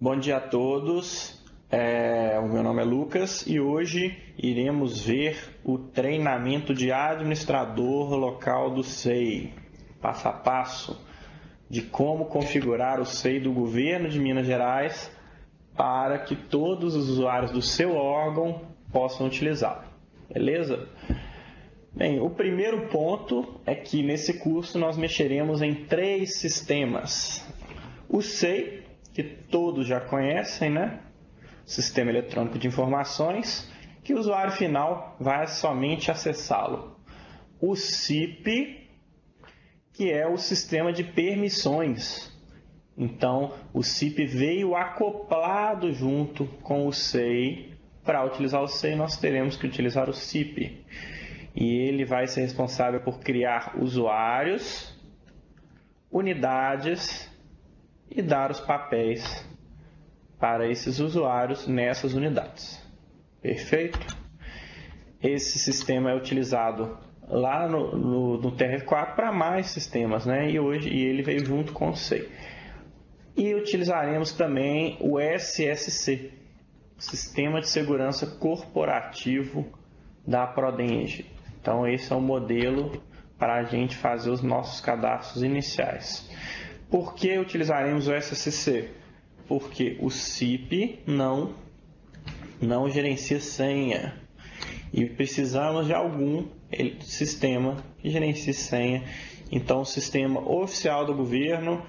Bom dia a todos, o meu nome é Lucas e hoje iremos ver o treinamento de administrador local do SEI, passo a passo de como configurar o SEI do governo de Minas Gerais para que todos os usuários do seu órgão possam utilizá-lo, beleza? Bem, o primeiro ponto é que nesse curso nós mexeremos em 3 sistemas. O SEI, que todos já conhecem, né? Sistema Eletrônico de Informações, que o usuário final vai somente acessá-lo. O SIP, que é o sistema de permissões. Então, o SIP veio acoplado junto com o SEI. Para utilizar o SEI, nós teremos que utilizar o SIP. E ele vai ser responsável por criar usuários, unidades e dar os papéis para esses usuários nessas unidades. Perfeito? Esse sistema é utilizado lá no TRF4 para mais sistemas, né? E ele veio junto com o SEI. E utilizaremos também o SSC, Sistema de Segurança Corporativo da Prodenge. Então, esse é o modelo para a gente fazer os nossos cadastros iniciais. Por que utilizaremos o SSC? Porque o SIP não gerencia senha e precisamos de algum sistema que gerencie senha. Então, o sistema oficial do governo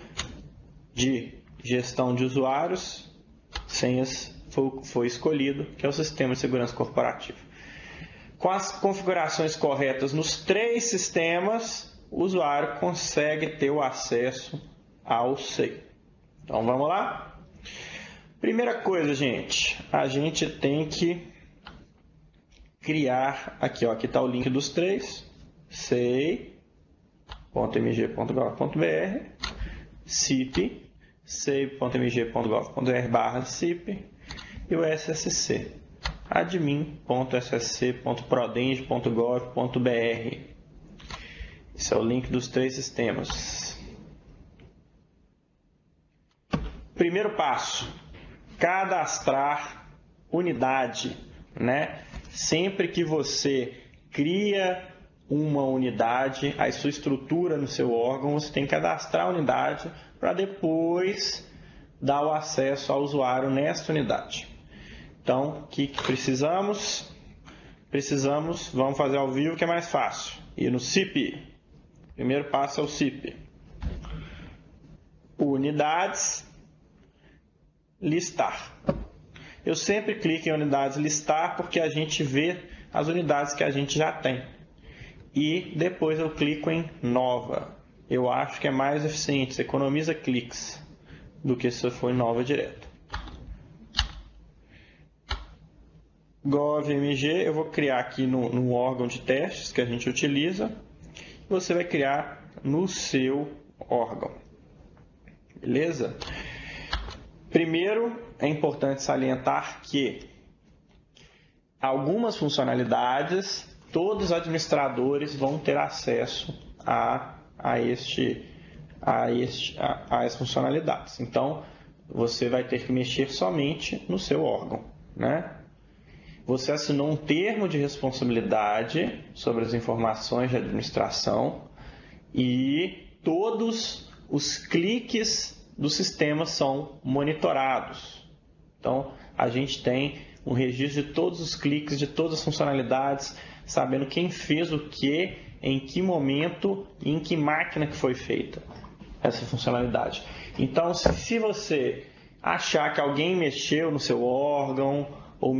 de gestão de usuários, senhas, foi escolhido, que é o Sistema de Segurança Corporativa. Com as configurações corretas nos 3 sistemas, o usuário consegue ter o acesso ao SEI. Então, vamos lá? Primeira coisa, gente, a gente tem que criar, aqui está o link dos 3, sei.mg.gov.br, SIP, sei.mg.gov.br/SIP e o SSC, admin.ssc.prodenge.gov.br. Esse é o link dos 3 sistemas. Primeiro passo, cadastrar unidade, né? Sempre que você cria uma unidade, a sua estrutura no seu órgão, você tem que cadastrar a unidade para depois dar o acesso ao usuário nessa unidade. Então, o que precisamos? Vamos fazer ao vivo que é mais fácil. Ir no SIP. Primeiro passo é o SIP. Unidades. Listar. Eu sempre clico em unidades listar porque a gente vê as unidades que a gente já tem. E depois eu clico em nova. Eu acho que é mais eficiente, você economiza cliques do que se for em nova direto. GovMG, eu vou criar aqui no órgão de testes que a gente utiliza. Você vai criar no seu órgão. Beleza? Primeiro, é importante salientar que algumas funcionalidades, todos os administradores vão ter acesso a essas funcionalidades. Então, você vai ter que mexer somente no seu órgão, né? Você assinou um termo de responsabilidade sobre as informações de administração e todos os cliques do sistema são monitorados. Então, a gente tem um registro de todos os cliques, de todas as funcionalidades, sabendo quem fez o que, em que momento e em que máquina que foi feita essa funcionalidade. Então, se você achar que alguém mexeu no seu órgão ou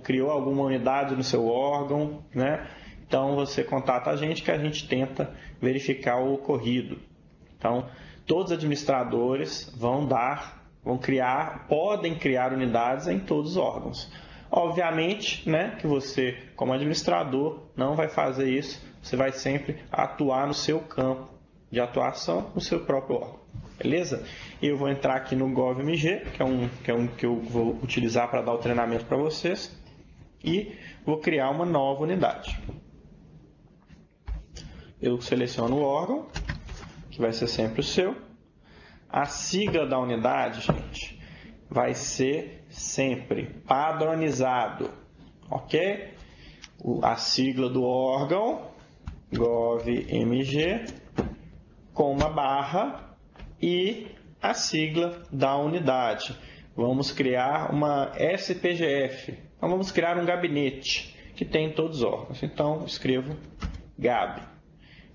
criou alguma unidade no seu órgão, né? Então você contata a gente que a gente tenta verificar o ocorrido. Então, todos os administradores podem criar unidades em todos os órgãos. Obviamente, né, que você, como administrador, não vai fazer isso, você vai sempre atuar no seu campo de atuação, no seu próprio órgão. Beleza? Eu vou entrar aqui no GovMG, que é um que eu vou utilizar para dar o treinamento para vocês, e vou criar uma nova unidade. Eu seleciono o órgão, que vai ser sempre o seu. A sigla da unidade, gente, vai ser sempre padronizado, ok? A sigla do órgão, gov.mg, com uma barra, e a sigla da unidade. Vamos criar uma SPGF, então vamos criar um gabinete que tem todos os órgãos. Então, escrevo GAB.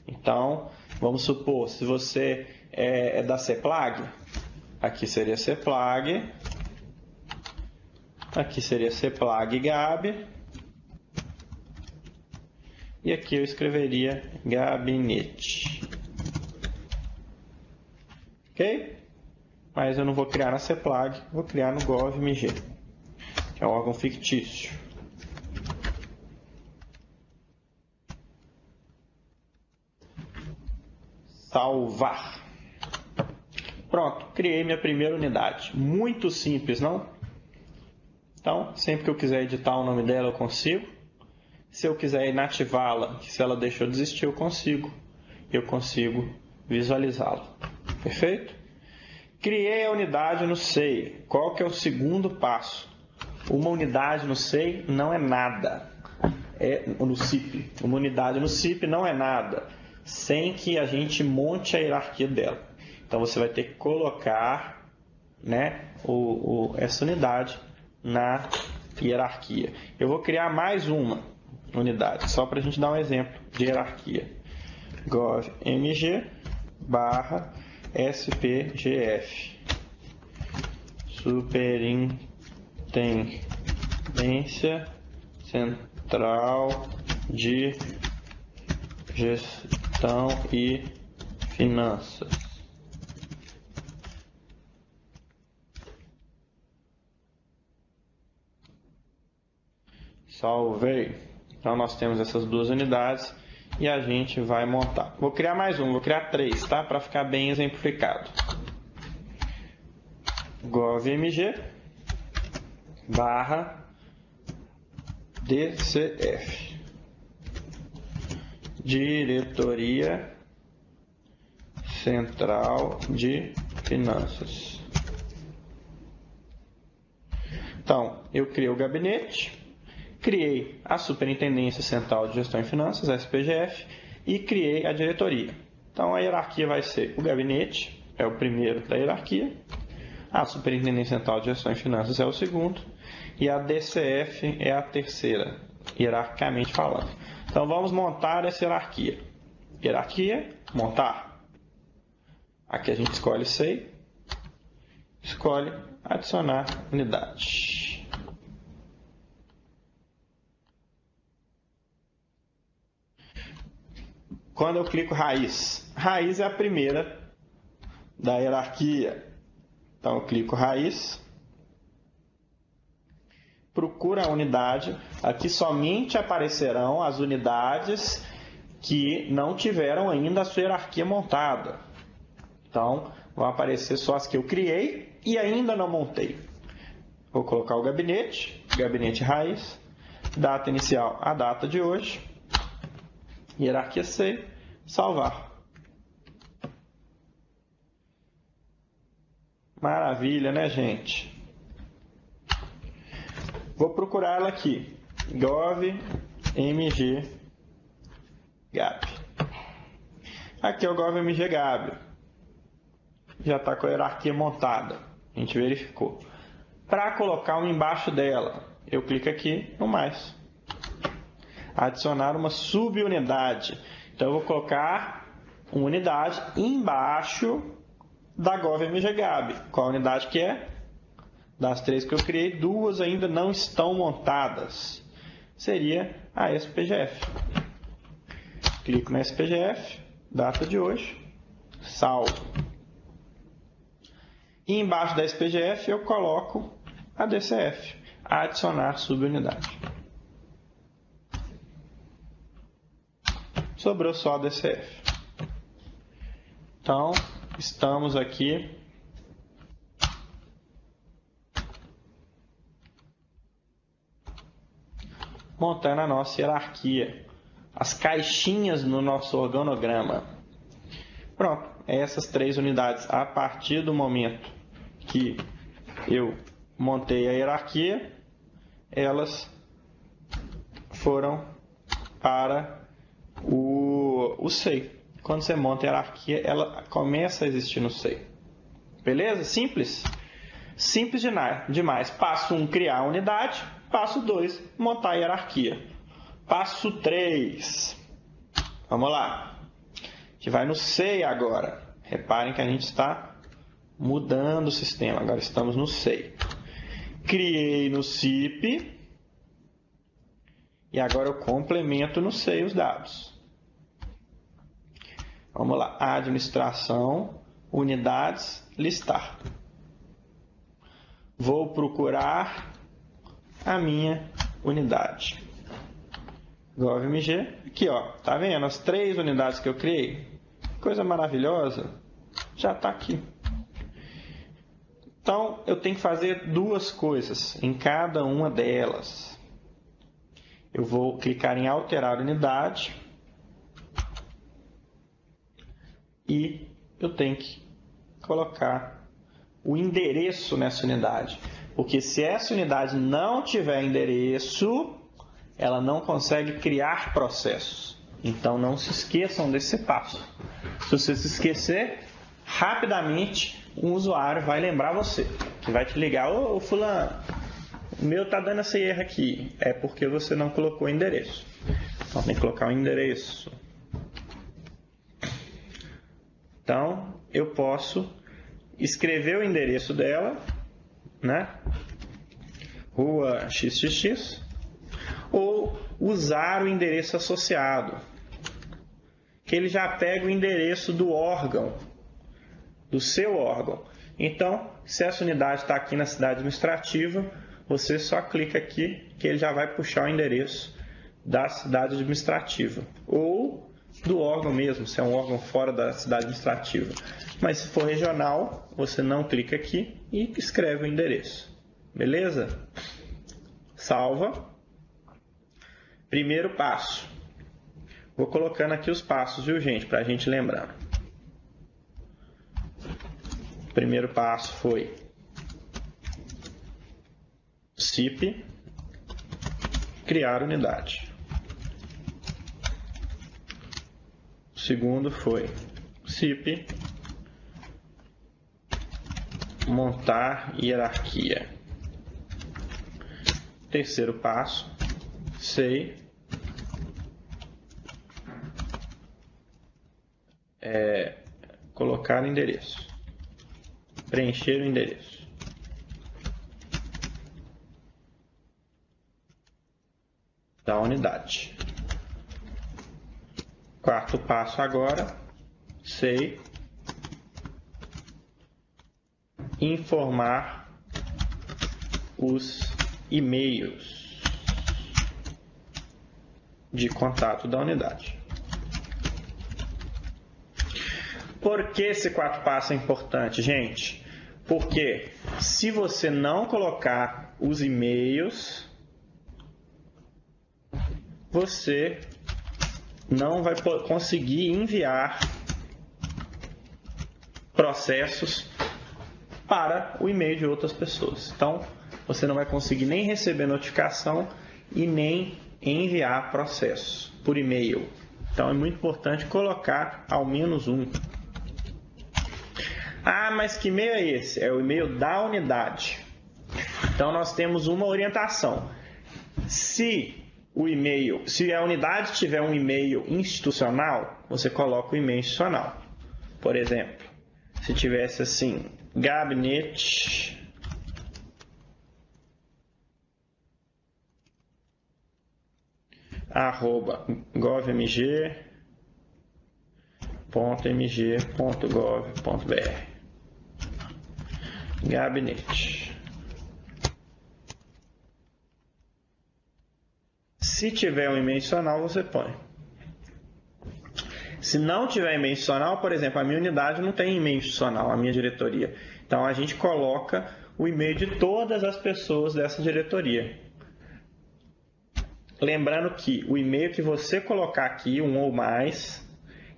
Então, vamos supor, se você é da CEPLAG, aqui seria CEPLAG, aqui seria CEPLAG GAB, e aqui eu escreveria gabinete. Ok? Mas eu não vou criar na CEPLAG, vou criar no gov.mg, que é um órgão fictício. Salvar. Pronto, criei minha primeira unidade. Muito simples, não? Então, sempre que eu quiser editar o nome dela, eu consigo. Se eu quiser inativá-la, se ela deixou de existir, eu consigo visualizá-la. Perfeito? Criei a unidade no SEI. Qual que é o segundo passo? Uma unidade no SEI não é nada. No CIP. Uma unidade no CIP não é nada, sem que a gente monte a hierarquia dela. Então, você vai ter que colocar, né, essa unidade na hierarquia. Eu vou criar mais uma unidade, só para a gente dar um exemplo de hierarquia. gov.mg /SPGF, Superintendência Central de Gestão e Finanças. Salvei. Então, nós temos essas duas unidades e a gente vai montar. Vou criar mais um, vou criar 3, tá? Para ficar bem exemplificado. gov.mg /DCF, Diretoria Central de Finanças. Então, eu criei o gabinete, criei a Superintendência Central de Gestão e Finanças, SPGF, e criei a diretoria. Então, a hierarquia vai ser o gabinete, é o primeiro da hierarquia, a Superintendência Central de Gestão e Finanças é o segundo, e a DCF é a terceira, hierarquicamente falando. Então, vamos montar essa hierarquia. Hierarquia, montar. Aqui a gente escolhe SEI, escolhe adicionar unidade. Quando eu clico raiz, raiz é a primeira da hierarquia. Então, eu clico raiz, procura a unidade. Aqui somente aparecerão as unidades que não tiveram ainda a sua hierarquia montada. Então, vão aparecer só as que eu criei e ainda não montei. Vou colocar o gabinete, gabinete raiz, data inicial, a data de hoje, hierarquia SEI, salvar. Maravilha, né, gente? Vou procurar ela aqui, gov.mg GAB. Aqui é o gov.mg GAB. Já está com a hierarquia montada. A gente verificou. Para colocar uma embaixo dela, eu clico aqui no mais. Adicionar uma subunidade. Então, eu vou colocar uma unidade embaixo da gov.mg GAB. Qual a unidade que é? Das 3 que eu criei, 2 ainda não estão montadas. Seria a SPGF. Clico na SPGF, data de hoje, salvo. E embaixo da SPGF eu coloco a DCF, adicionar subunidade. Sobrou só a DCF. Então, estamos aqui montando a nossa hierarquia, as caixinhas no nosso organograma. Pronto, essas 3 unidades, a partir do momento que eu montei a hierarquia, elas foram para o SEI. Quando você monta a hierarquia, ela começa a existir no SEI. Beleza? Simples? Simples demais. Passo 1, criar a unidade. Passo 2, montar a hierarquia. Passo 3. Vamos lá. A gente vai no SEI agora. Reparem que a gente está mudando o sistema. Agora estamos no SEI. Criei no CIP. E agora eu complemento no SEI os dados. Vamos lá. Administração, unidades, listar. Vou procurar a minha unidade. GovMG. Aqui, ó. Tá vendo? As 3 unidades que eu criei. Coisa maravilhosa. Já está aqui. Então, eu tenho que fazer 2 coisas em cada uma delas. Eu vou clicar em alterar unidade. E eu tenho que colocar o endereço nessa unidade. Porque se essa unidade não tiver endereço, ela não consegue criar processos. Então, não se esqueçam desse passo. Se você se esquecer, rapidamente um usuário vai lembrar você. Que vai te ligar: ô fulano, o meu está dando esse erro aqui. É porque você não colocou o endereço. Então, tem que colocar o endereço. Então, eu posso escrever o endereço dela, né? Rua XXX, ou usar o endereço associado, que ele já pega o endereço do órgão, do seu órgão. Então, se essa unidade está aqui na cidade administrativa, você só clica aqui que ele já vai puxar o endereço da cidade administrativa, ou do órgão mesmo, se é um órgão fora da cidade administrativa. Mas se for regional, você não clica aqui e escreve o endereço. Beleza? Salva. Primeiro passo. Vou colocando aqui os passos, viu, gente? Para a gente lembrar. O primeiro passo foi CIP, criar unidade. O segundo foi CIP, montar hierarquia. Terceiro passo, SEI, colocar o endereço, preencher o endereço. Da unidade. Quarto passo agora, SEI, informar os e-mails de contato da unidade. Por que esse quarto passo é importante, gente? Porque se você não colocar os e-mails, você não vai conseguir enviar processos para o e-mail de outras pessoas. Então, você não vai conseguir nem receber notificação e nem enviar processos por e-mail. Então, é muito importante colocar ao menos um. Ah, mas que e-mail é esse? É o e-mail da unidade. Então, nós temos uma orientação. Se a unidade tiver um e-mail institucional, você coloca o e-mail institucional. Por exemplo, se tivesse assim, gabinete @govmg.mg.gov.br. Gabinete. Se tiver um e-mail institucional, você põe. Se não tiver e-mail institucional, por exemplo, a minha unidade não tem e-mail institucional, a minha diretoria. Então, a gente coloca o e-mail de todas as pessoas dessa diretoria. Lembrando que o e-mail que você colocar aqui, um ou mais,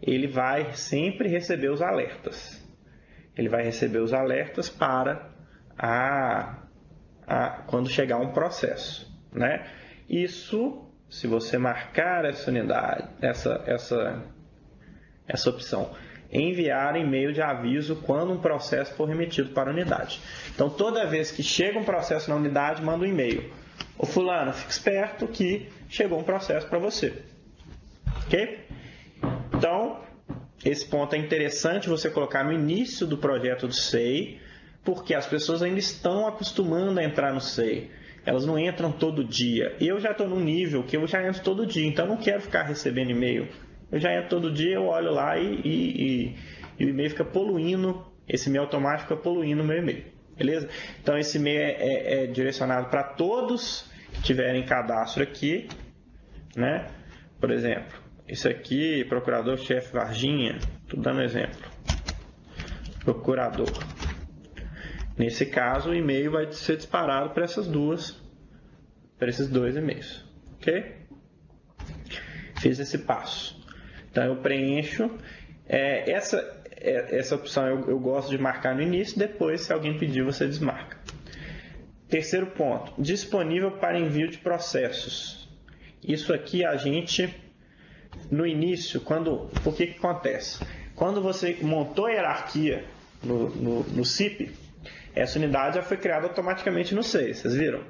ele vai sempre receber os alertas. Ele vai receber os alertas para quando chegar um processo, né? Isso, se você marcar essa unidade, essa opção, enviar e-mail de aviso quando um processo for remetido para a unidade. Então, toda vez que chega um processo na unidade, manda um e-mail. Ô fulano, fique esperto que chegou um processo para você. Ok? Então, esse ponto é interessante você colocar no início do projeto do SEI, porque as pessoas ainda estão acostumando a entrar no SEI. Elas não entram todo dia. Eu já estou num nível que eu já entro todo dia, então eu não quero ficar recebendo e-mail. Eu já entro todo dia, eu olho lá e o e-mail fica poluindo, esse e-mail automático fica poluindo o meu e-mail. Beleza? Então esse e-mail é direcionado para todos que tiverem cadastro aqui, né? Por exemplo, isso aqui, procurador-chefe Varginha, estou dando exemplo. Procurador. Nesse caso, o e-mail vai ser disparado para esses dois e-mails. Ok? Fiz esse passo. Então, eu preencho. Essa opção eu gosto de marcar no início, depois, se alguém pedir, você desmarca. Terceiro ponto, disponível para envio de processos. Isso aqui a gente, no início, o que acontece? Quando você montou a hierarquia no CIP, essa unidade já foi criada automaticamente no SEI, vocês viram?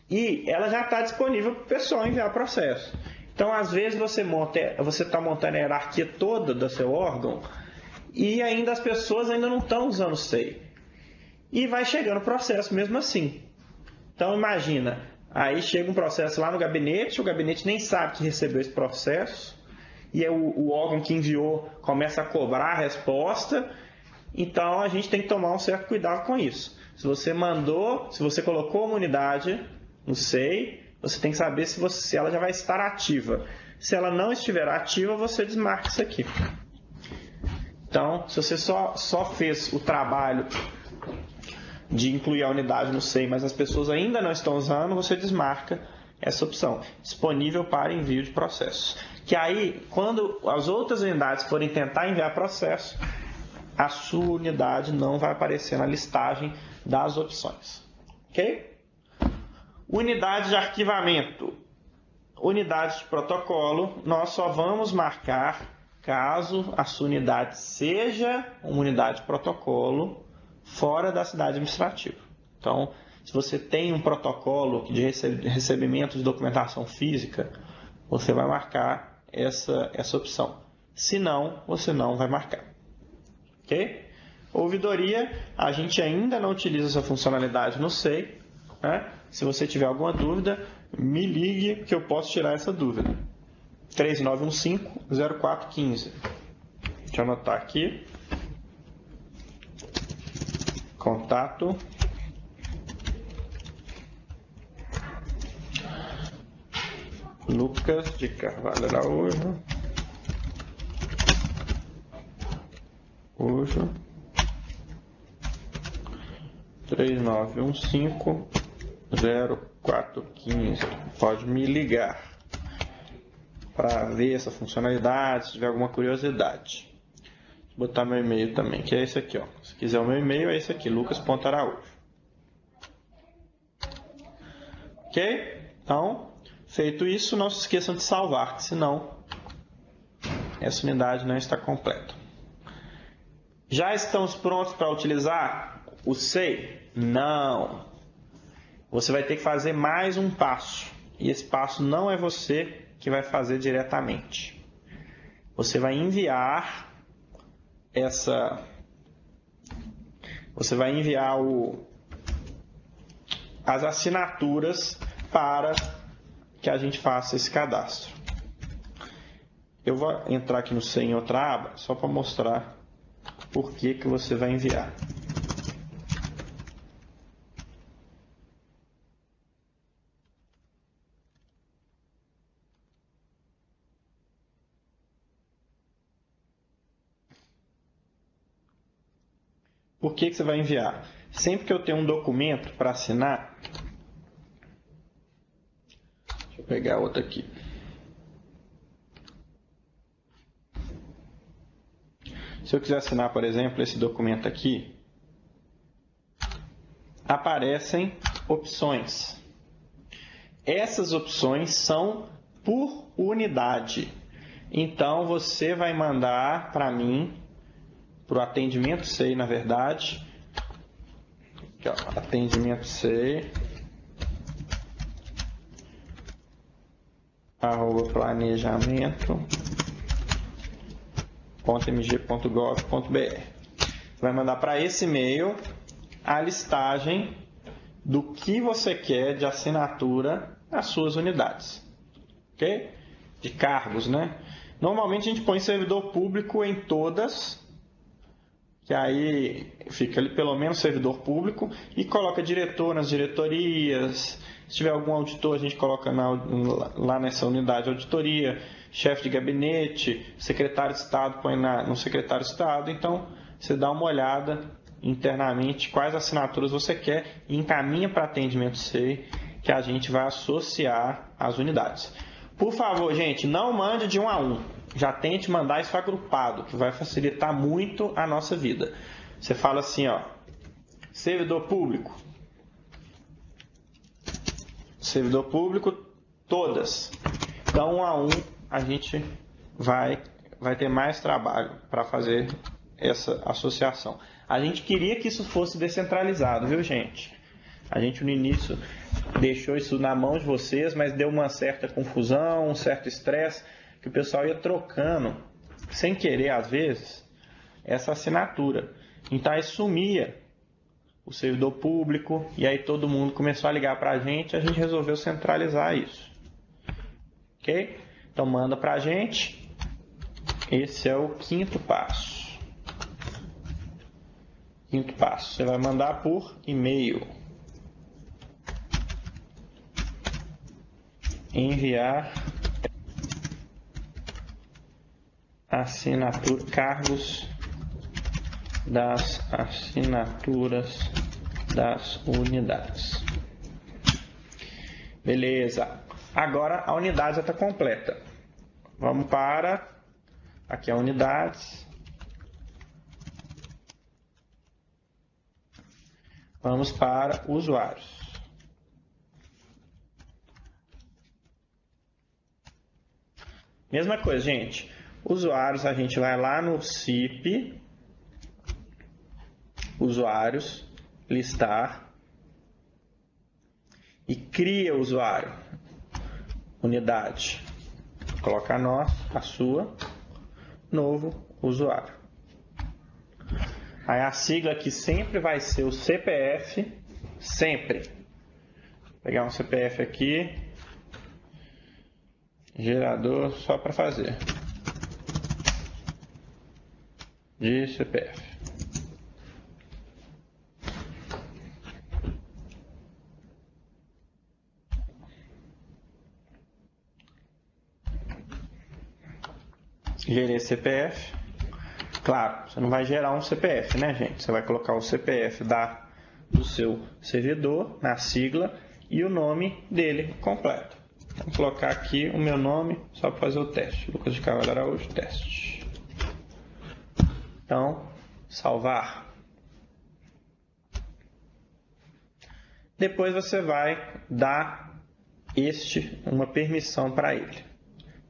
E ela já está disponível para o pessoal enviar processo. Então, às vezes, você está montando a hierarquia toda do seu órgão e ainda as pessoas ainda não estão usando o SEI. E vai chegando o processo mesmo assim. Então, imagina, aí chega um processo lá no gabinete, o gabinete nem sabe que recebeu esse processo, e o órgão que enviou começa a cobrar a resposta. Então, a gente tem que tomar um certo cuidado com isso. Se você colocou uma unidade no SEI, você tem que saber se ela já vai estar ativa. Se ela não estiver ativa, você desmarca isso aqui. Então, se você só fez o trabalho de incluir a unidade no SEI, mas as pessoas ainda não estão usando, você desmarca essa opção, disponível para envio de processos. Que aí, quando as outras unidades forem tentar enviar processo, a sua unidade não vai aparecer na listagem das opções. Ok? Unidade de arquivamento. Unidade de protocolo, nós só vamos marcar caso a sua unidade seja uma unidade de protocolo fora da cidade administrativa. Então, se você tem um protocolo de recebimento de documentação física, você vai marcar essa opção. Se não, você não vai marcar. Ok? Ouvidoria, a gente ainda não utiliza essa funcionalidade no SEI. Né? Se você tiver alguma dúvida, me ligue que eu posso tirar essa dúvida. 3915-0415. Deixa eu anotar aqui. Contato. Lucas de Carvalho Araújo. 3915-0415. Pode me ligar para ver essa funcionalidade, se tiver alguma curiosidade. Vou botar meu e-mail também, que é esse aqui, ó. Se quiser o meu e-mail, é esse aqui, lucas.araújo. Ok? Então, feito isso, não se esqueçam de salvar, que senão essa unidade não está completa. Já estamos prontos para utilizar o SEI? Não. Você vai ter que fazer mais um passo. E esse passo não é você que vai fazer diretamente. Você vai enviar as assinaturas para que a gente faça esse cadastro. Eu vou entrar aqui no SEI em outra aba, só para mostrar por que você vai enviar. Por que você vai enviar? Sempre que eu tenho um documento para assinar, deixa eu pegar outro aqui. Se eu quiser assinar, por exemplo, esse documento aqui, aparecem opções. Essas opções são por unidade. Então, você vai mandar para mim, para o atendimento SEI, na verdade. Aqui, ó, atendimento SEI, @planejamento.mg.gov.br. Vai mandar para esse e-mail a listagem do que você quer de assinatura nas suas unidades, ok? De cargos, né? Normalmente a gente põe servidor público em todas, que aí fica ali pelo menos servidor público, e coloca diretor nas diretorias. Se tiver algum auditor, a gente coloca lá nessa unidade auditoria, chefe de gabinete, secretário de Estado, põe no secretário de Estado. Então, você dá uma olhada internamente quais assinaturas você quer e encaminha para atendimento SEI, que a gente vai associar às unidades. Por favor, gente, não mande de 1 a 1. Já tente mandar isso agrupado, que vai facilitar muito a nossa vida. Você fala assim, ó, servidor público, todas. Então, 1 a 1, a gente vai ter mais trabalho para fazer essa associação. A gente queria que isso fosse descentralizado, viu, gente? A gente no início deixou isso na mão de vocês, mas deu uma certa confusão, um certo estresse, que o pessoal ia trocando, sem querer às vezes, essa assinatura. Então aí sumia o servidor público, e aí todo mundo começou a ligar para a gente resolveu centralizar isso. Ok? Então manda para a gente. Esse é o quinto passo. Quinto passo, você vai mandar por e-mail. Enviar assinatura, cargos das assinaturas das unidades. Beleza. Agora a unidade já está completa. Vamos para aqui a unidades. Vamos para usuários. Mesma coisa, gente. Usuários, a gente vai lá no CIP, usuários, listar e cria o usuário. Unidade. Coloca a sua, novo usuário. Aí a sigla aqui sempre vai ser o CPF, sempre. Vou pegar um CPF aqui, gerador só para fazer. De CPF. Gerei CPF. Claro, você não vai gerar um CPF, né, gente? Você vai colocar o CPF do seu servidor na sigla e o nome dele completo. Vou colocar aqui o meu nome só para fazer o teste. Lucas de Carvalho Araújo, teste. Então, salvar. Depois você vai dar uma permissão para ele.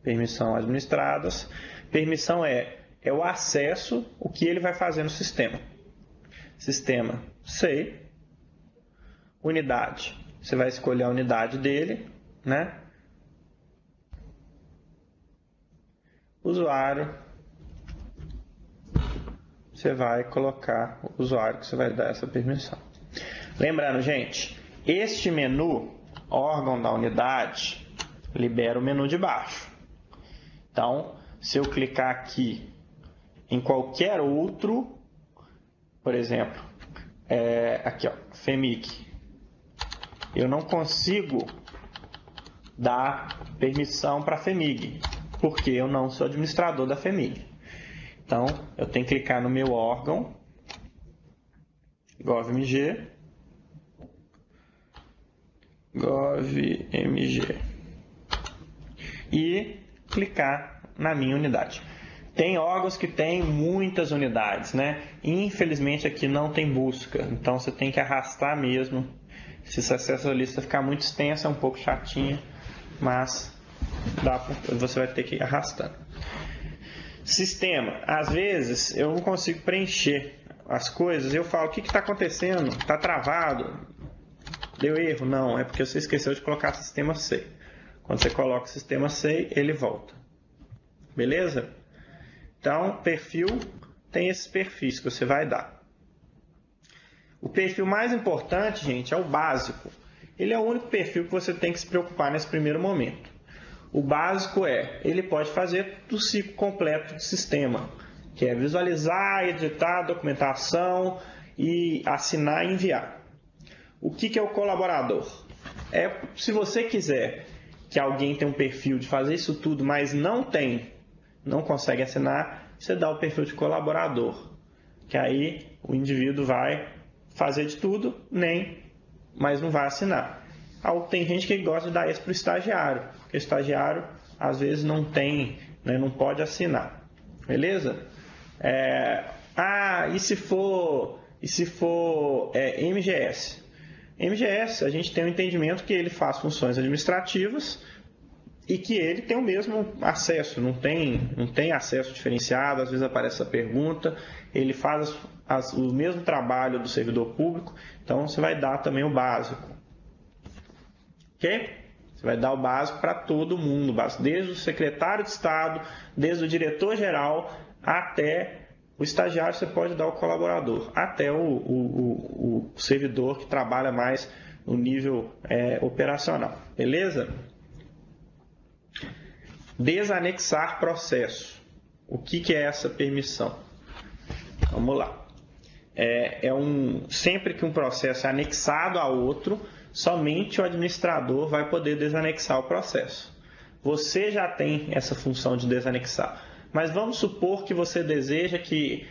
Permissão administradas. Permissão é o acesso, o que ele vai fazer no sistema. Sistema SEI. Unidade. Você vai escolher a unidade dele, né? Usuário. Você vai colocar o usuário que você vai dar essa permissão. Lembrando, gente, este menu, órgão da unidade, libera o menu de baixo. Então, se eu clicar aqui em qualquer outro, por exemplo, aqui, ó, FEMIG, eu não consigo dar permissão para a FEMIG, porque eu não sou administrador da FEMIG. Então, eu tenho que clicar no meu órgão, GovMG, e clicar na minha unidade. Tem órgãos que têm muitas unidades, né? Infelizmente aqui não tem busca, então você tem que arrastar mesmo. Se esse acesso à lista ficar muito extensa, é um pouco chatinha, mas você vai ter que ir arrastando. Sistema. Às vezes eu não consigo preencher as coisas, eu falo, o que está acontecendo? Está travado? Deu erro? Não, é porque você esqueceu de colocar sistema SEI. Quando você coloca o sistema SEI, ele volta. Beleza? Então, perfil, tem esses perfis que você vai dar. O perfil mais importante, gente, é o básico. Ele é o único perfil que você tem que se preocupar nesse primeiro momento. O básico ele pode fazer o ciclo completo do sistema, que é visualizar, editar, documentação e assinar e enviar. O que é o colaborador? Se você quiser que alguém tenha um perfil de fazer isso tudo, mas não consegue assinar, você dá o perfil de colaborador, que aí o indivíduo vai fazer de tudo, mas não vai assinar. Tem gente que gosta de dar isso para o estagiário, porque o estagiário às vezes não tem, não pode assinar. Beleza? E se for MGS? MGS, a gente tem um entendimento que ele faz funções administrativas e que ele tem o mesmo acesso, não tem acesso diferenciado, às vezes aparece essa pergunta, ele faz o mesmo trabalho do servidor público, então você vai dar também o básico. Ok? Você vai dar o básico para todo mundo, desde o secretário de Estado, desde o diretor-geral até o estagiário, você pode dar o colaborador, até o servidor que trabalha mais no nível operacional. Beleza? Desanexar processo. O que é essa permissão? Vamos lá. Sempre que um processo é anexado a outro, somente o administrador vai poder desanexar o processo. Você já tem essa função de desanexar, mas vamos supor que você deseja que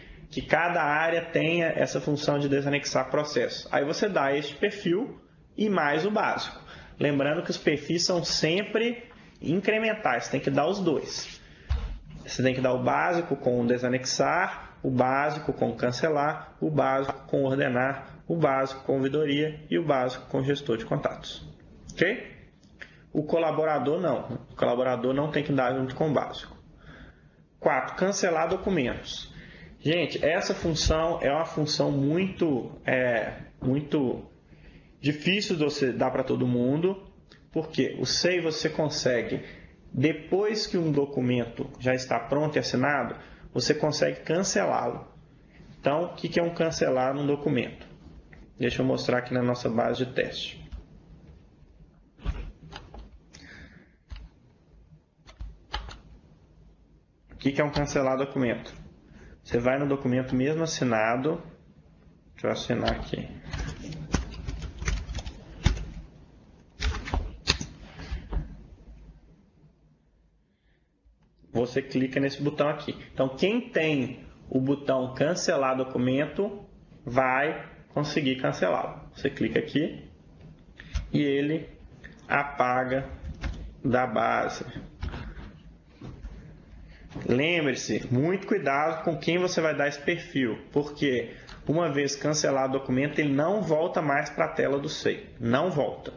cada área tenha essa função de desanexar processo. Aí você dá este perfil e mais o básico. Lembrando que os perfis são sempre incrementais, você tem que dar os dois. Você tem que dar o básico com desanexar, o básico com cancelar, o básico com ordenar, o básico com ouvidoria e o básico com gestor de contatos. Ok? O colaborador não. O colaborador não tem que dar junto com o básico. 4. Cancelar documentos. Gente, essa função é uma função muito difícil de você dar para todo mundo, porque o SEI você consegue, depois que um documento já está pronto e assinado, você consegue cancelá-lo. Então, o que é um cancelar num documento? Deixa eu mostrar aqui na nossa base de teste. O que é um cancelar documento? Você vai no documento mesmo assinado. Deixa eu assinar aqui. Você clica nesse botão aqui. Então, quem tem o botão cancelar documento vai conseguir cancelá-lo. Você clica aqui e ele apaga da base. Lembre-se, muito cuidado com quem você vai dar esse perfil, porque uma vez cancelado o documento, ele não volta mais para a tela do SEI. Não volta,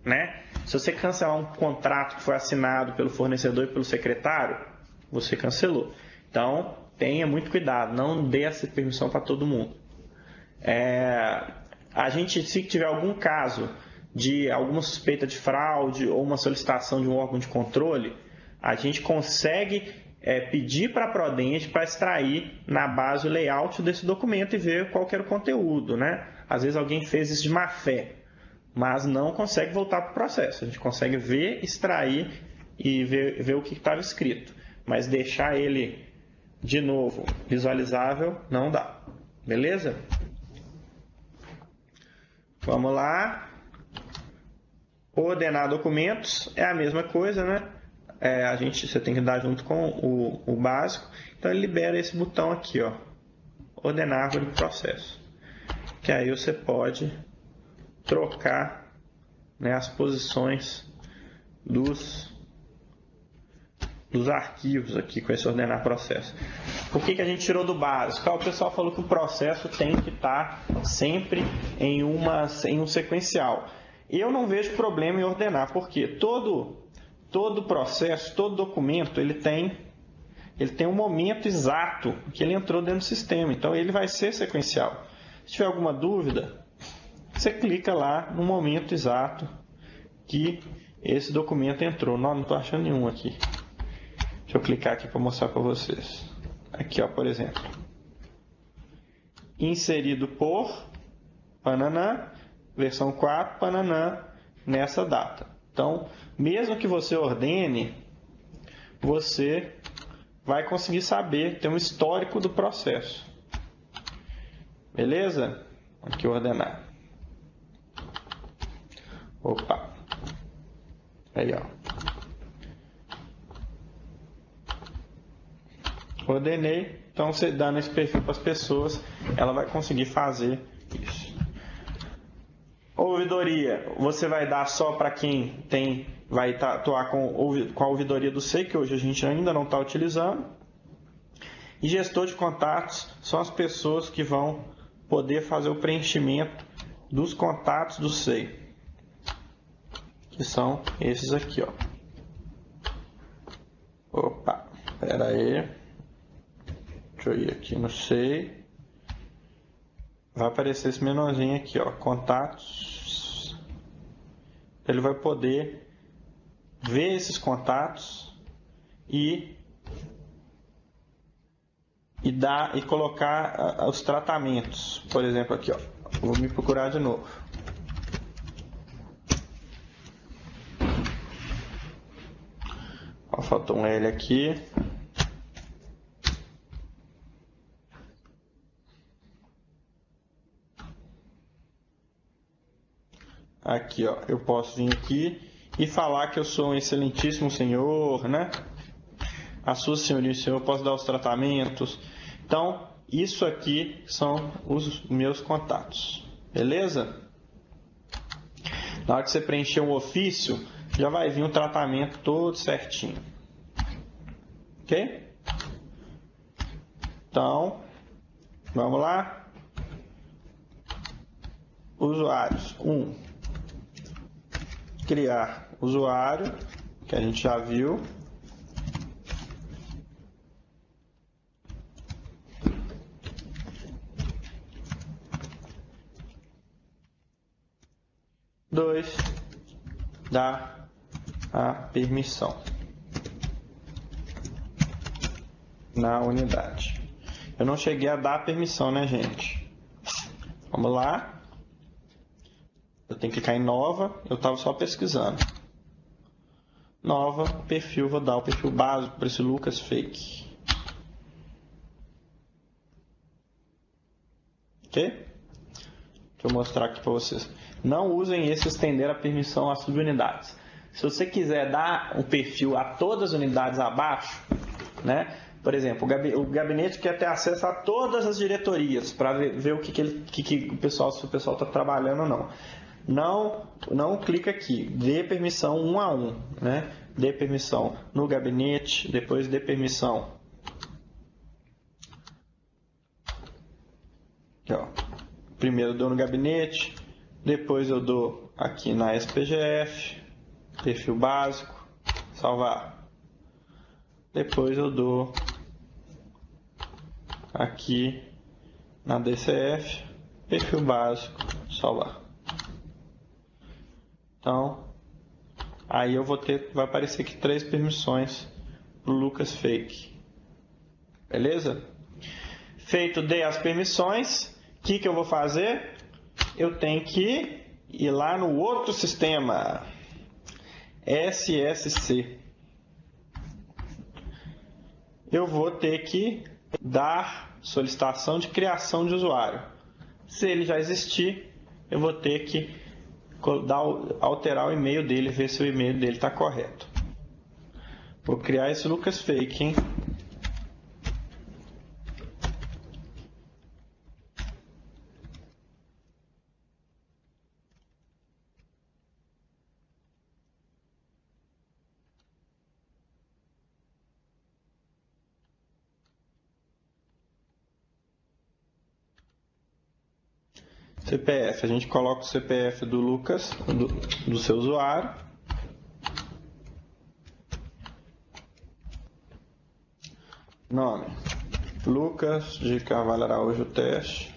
né? Se você cancelar um contrato que foi assinado pelo fornecedor e pelo secretário, você cancelou. Então, tenha muito cuidado, não dê essa permissão para todo mundo. Se tiver algum caso de alguma suspeita de fraude ou uma solicitação de um órgão de controle, a gente consegue pedir para a Prodente para extrair na base o layout desse documento e ver qual que era o conteúdo, né? Às vezes alguém fez isso de má fé, mas não consegue voltar para o processo. A gente consegue ver, extrair e ver o que estava escrito, mas deixar ele de novo visualizável não dá. Beleza? Vamos lá. Ordenar documentos é a mesma coisa, né? Você tem que dar junto com o básico. Então ele libera esse botão aqui, ó, ordenar árvore de processo, que aí você pode trocar, né, as posições dos dos arquivos aqui com esse ordenar processo. Por que a gente tirou do básico? O pessoal falou que o processo tem que estar sempre em um sequencial. Eu não vejo problema em ordenar, porque todo processo, todo documento, ele tem um momento exato que ele entrou dentro do sistema, então ele vai ser sequencial. Se tiver alguma dúvida, você clica lá no momento exato que esse documento entrou. Não estou achando nenhum aqui. Deixa eu clicar aqui para mostrar para vocês. Aqui, ó, por exemplo. Inserido por pananã, versão 4, pananã, nessa data. Então, mesmo que você ordene, você vai conseguir saber, ter um histórico do processo. Beleza? Aqui ordenar. Opa. Aí, ó. Ordenei. Então, você dando esse perfil para as pessoas, ela vai conseguir fazer isso. Ouvidoria, você vai dar só para quem vai atuar com a ouvidoria do SEI, que hoje a gente ainda não está utilizando. E gestor de contatos são as pessoas que vão poder fazer o preenchimento dos contatos do SEI, que são esses aqui, ó. Opa, espera aí. Deixa eu ir aqui no SEI. Vai aparecer esse menorzinho aqui, ó, contatos. Ele vai poder ver esses contatos e colocar os tratamentos. Por exemplo, aqui, ó. Vou me procurar de novo. Ó, faltou um L aqui. Aqui, ó, eu posso vir aqui e falar que eu sou um excelentíssimo senhor, né? A sua senhoria e senhor, eu posso dar os tratamentos. Então, isso aqui são os meus contatos. Beleza? Na hora que você preencher um ofício, já vai vir um tratamento todo certinho. Ok? Então, vamos lá. Usuários. 1. Criar usuário, que a gente já viu. Dois, dar a permissão na unidade. Eu não cheguei a dar a permissão, né, gente? Vamos lá. Eu tenho que clicar em nova, eu estava só pesquisando. Nova, perfil, vou dar o perfil básico para esse Lucas Fake. Ok? Deixa eu mostrar aqui para vocês. Não usem esse estender a permissão às subunidades. Se você quiser dar um perfil a todas as unidades abaixo, né? Por exemplo, o gabinete quer ter acesso a todas as diretorias para ver o que o pessoal, se o pessoal está trabalhando ou não. Não clica aqui, dê permissão um a um, né? Dê permissão no gabinete, depois dê permissão. Aqui, ó. Primeiro eu dou no gabinete, depois eu dou aqui na SPGF, perfil básico, salvar. Depois eu dou aqui na DCF, perfil básico, salvar. Então, aí eu vai aparecer aqui 3 permissões para o Lucas Fake. Beleza? Feito dei as permissões, o que eu vou fazer? Eu tenho que ir lá no outro sistema, SSC. Eu vou ter que dar solicitação de criação de usuário. Se ele já existir, eu vou ter que alterar o e-mail dele, ver se o e-mail dele está correto. Vou criar esse Lucas Fake, hein? CPF, a gente coloca o CPF do Lucas, do seu usuário. Nome: Lucas de Carvalho Araújo Teste.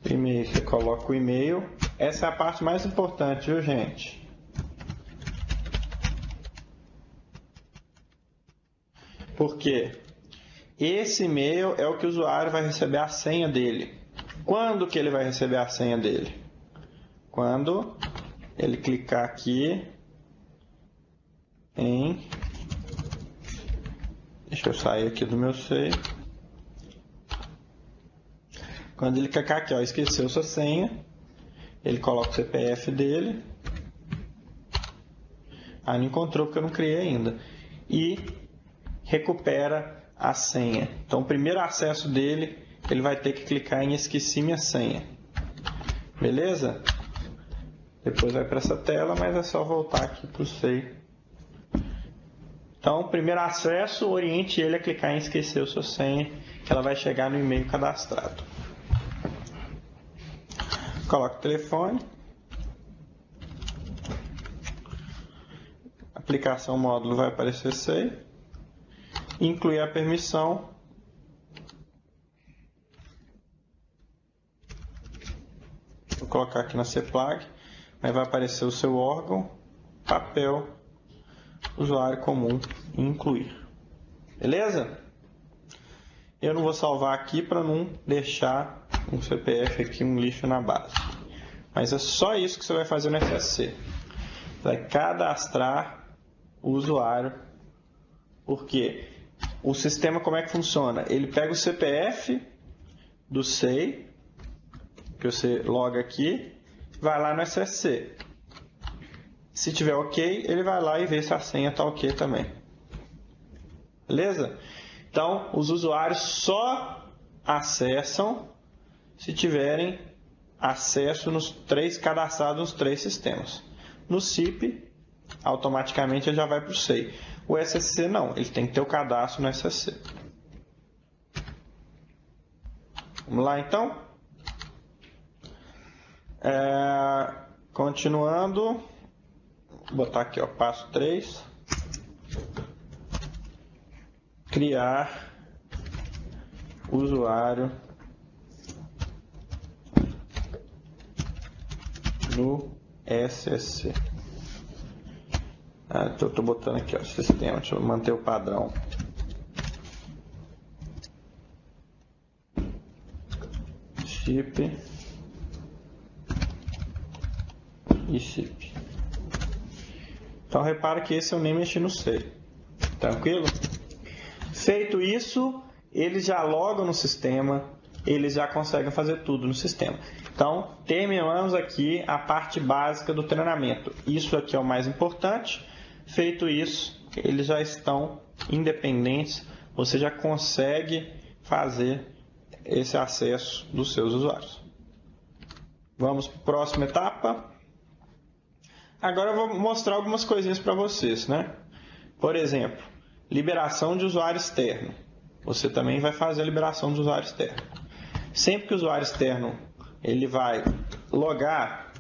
E-mail, você coloca o e-mail. Essa é a parte mais importante, viu, gente? Porque esse e-mail é o que o usuário vai receber a senha dele. Quando que ele vai receber a senha dele? Quando ele clicar aqui em... Deixa eu sair aqui do meu save. Quando ele clicar aqui, ó, esqueceu sua senha, ele coloca o CPF dele. Ah, não encontrou porque eu não criei ainda. E recupera a senha. Então, o primeiro acesso dele, ele vai ter que clicar em esqueci minha senha. Beleza? Depois vai para essa tela, mas é só voltar aqui para o save. Então, primeiro acesso, oriente ele a clicar em esquecer sua senha, que ela vai chegar no e-mail cadastrado. Coloca o telefone. Aplicação módulo vai aparecer save. Incluir a permissão. Vou colocar aqui na CPLAG. Aí vai aparecer o seu órgão, papel, usuário comum e incluir. Beleza? Eu não vou salvar aqui para não deixar um CPF aqui, um lixo na base. Mas é só isso que você vai fazer no SSC. Vai cadastrar o usuário. Porque o sistema, como é que funciona? Ele pega o CPF do SEI, que você loga aqui, vai lá no SSC. Se tiver ok, ele vai lá e vê se a senha está ok também. Beleza? Então, os usuários só acessam se tiverem acesso cadastrados nos 3 sistemas. No SIP, automaticamente ele já vai para o SEI. O SSC não, ele tem que ter o cadastro no SSC. Vamos lá então? Continuando, vou botar aqui, ó, passo 3. Criar usuário no SSC. Eu estou botando aqui, ó, sistema, deixa eu manter o padrão. Chip e chip. Então repara que esse eu nem mexi no SEI. Tranquilo? Feito isso, eles já logam no sistema, eles já conseguem fazer tudo no sistema. Então, terminamos aqui a parte básica do treinamento. Isso aqui é o mais importante. Feito isso, eles já estão independentes, você já consegue fazer esse acesso dos seus usuários. Vamos para a próxima etapa. Agora eu vou mostrar algumas coisinhas para vocês, né? Por exemplo, liberação de usuário externo. Você também vai fazer a liberação de usuário externo. Sempre que o usuário externo ele vai logar,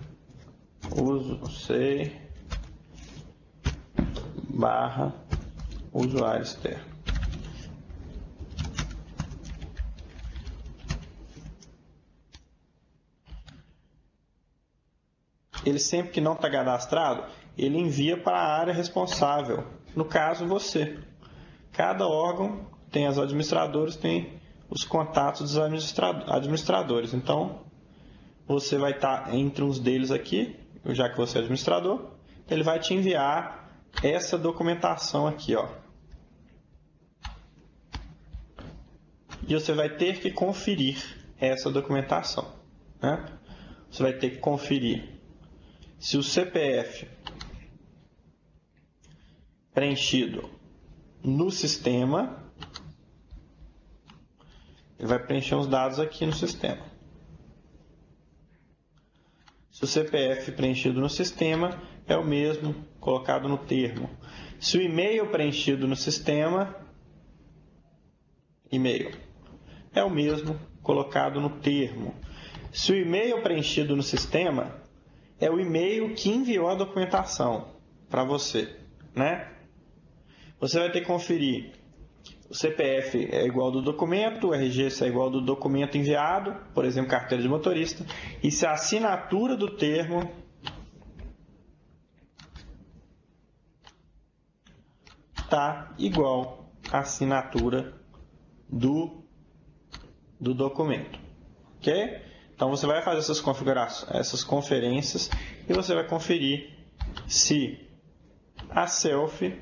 usuário externo. Ele sempre que não está cadastrado, ele envia para a área responsável. No caso, você. Cada órgão tem os administradores, tem os contatos dos administradores. Então, você vai estar entre uns deles aqui, já que você é administrador, ele vai te enviar essa documentação aqui, ó. E você vai ter que conferir essa documentação, né? Você vai ter que conferir se o CPF preenchido no sistema, ele vai preencher os dados aqui no sistema. Se o CPF preenchido no sistema, é o mesmo colocado no termo. Se o e-mail preenchido no sistema, e-mail, é o mesmo colocado no termo. Se o e-mail preenchido no sistema é o e-mail que enviou a documentação para você, né? Você vai ter que conferir o CPF é igual ao do documento, o RG é igual ao do documento enviado, por exemplo, carteira de motorista, e se a assinatura do termo está igual à assinatura do documento, ok? Então você vai fazer essas configurações, essas conferências, e você vai conferir se a selfie,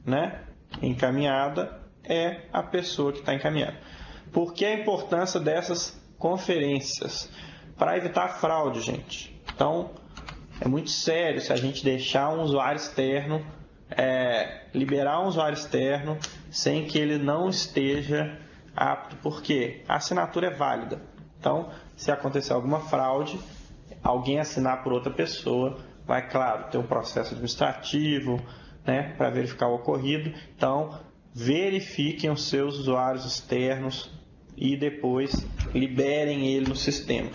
né, encaminhada é a pessoa que está encaminhando. Por que a importância dessas conferências? Para evitar fraude, gente. Então, é muito sério se a gente deixar um usuário externo, liberar um usuário externo sem que ele não esteja apto, porque a assinatura é válida. Então, se acontecer alguma fraude, alguém assinar por outra pessoa, vai, claro, ter um processo administrativo, né, para verificar o ocorrido. Então, verifiquem os seus usuários externos e depois liberem ele no sistema.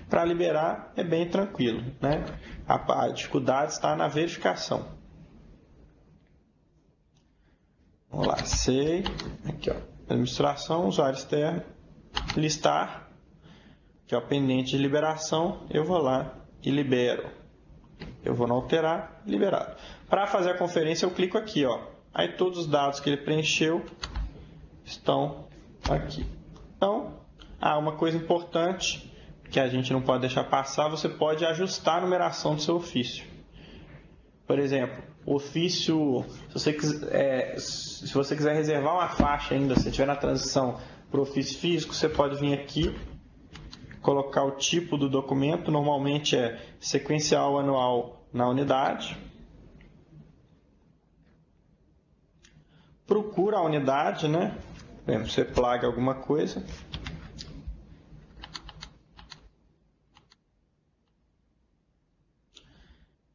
Para liberar é bem tranquilo, né? A dificuldade está na verificação. Vamos lá, sei, aqui ó, administração, usuário externo, listar, aqui ó, pendente de liberação, eu vou lá e libero. Eu vou no alterar, liberado. Para fazer a conferência eu clico aqui, ó. Aí todos os dados que ele preencheu estão aqui. Então, uma coisa importante que a gente não pode deixar passar, você pode ajustar a numeração do seu ofício. Por exemplo, o ofício, se você quiser reservar uma faixa ainda, se estiver na transição para o ofício físico, você pode vir aqui, colocar o tipo do documento, normalmente é sequencial anual na unidade. Procura a unidade, né? Por exemplo, você plaga alguma coisa.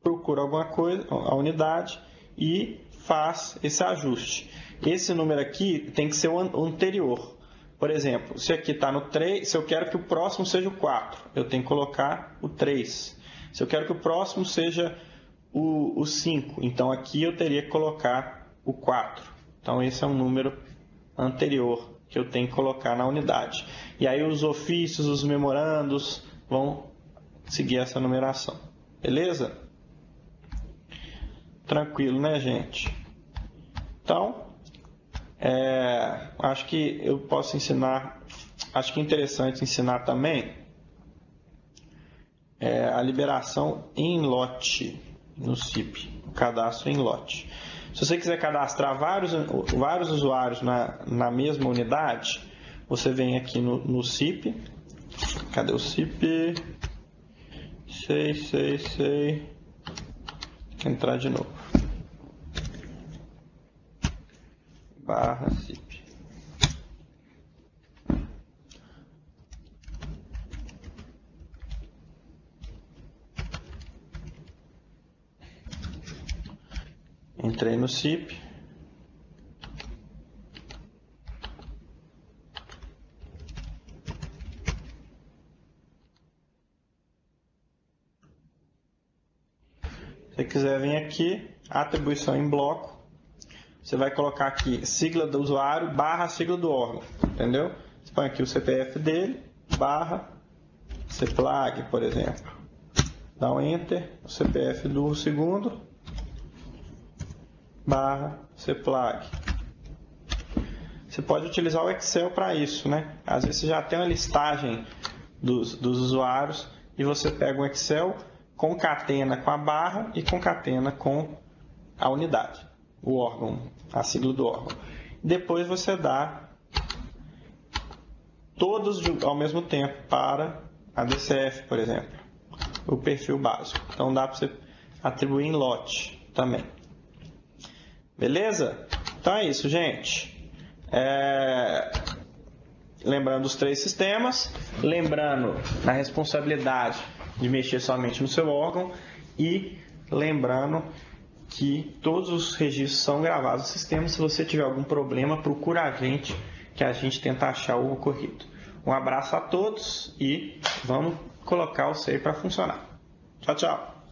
Procura alguma coisa, a unidade, e faz esse ajuste. Esse número aqui tem que ser o anterior. Por exemplo, se aqui está no 3, se eu quero que o próximo seja o 4, eu tenho que colocar o 3. Se eu quero que o próximo seja o 5, então aqui eu teria que colocar o 4. Então esse é um número anterior que eu tenho que colocar na unidade. E aí os ofícios, os memorandos vão seguir essa numeração. Beleza? Tranquilo, né, gente? Então, acho que eu posso ensinar, acho que é interessante ensinar também a liberação em lote no CIP, o cadastro em lote. Se você quiser cadastrar vários usuários na mesma unidade, você vem aqui no CIP. Cadê o CIP? Sei. Entrar de novo. /CIP. Entrei no CIP. Se você quiser vir aqui, atribuição em bloco, você vai colocar aqui sigla do usuário / sigla do órgão, entendeu? Você põe aqui o CPF dele, / CPLAG, por exemplo. Dá um Enter, o CPF do segundo, / CPLAG. Você pode utilizar o Excel para isso, né? Às vezes você já tem uma listagem dos usuários e você pega o Excel, concatena com a barra e concatena com a unidade, o órgão, a sigla do órgão. Depois você dá todos ao mesmo tempo para a DCF, por exemplo, o perfil básico. Então dá para você atribuir em lote também. Beleza? Então é isso, gente. Lembrando os 3 sistemas, lembrando na responsabilidade de mexer somente no seu órgão e Lembrando que todos os registros são gravados no sistema. Se você tiver algum problema, procura a gente, que a gente tenta achar o ocorrido. Um abraço a todos e vamos colocar o SEI para funcionar. Tchau, tchau!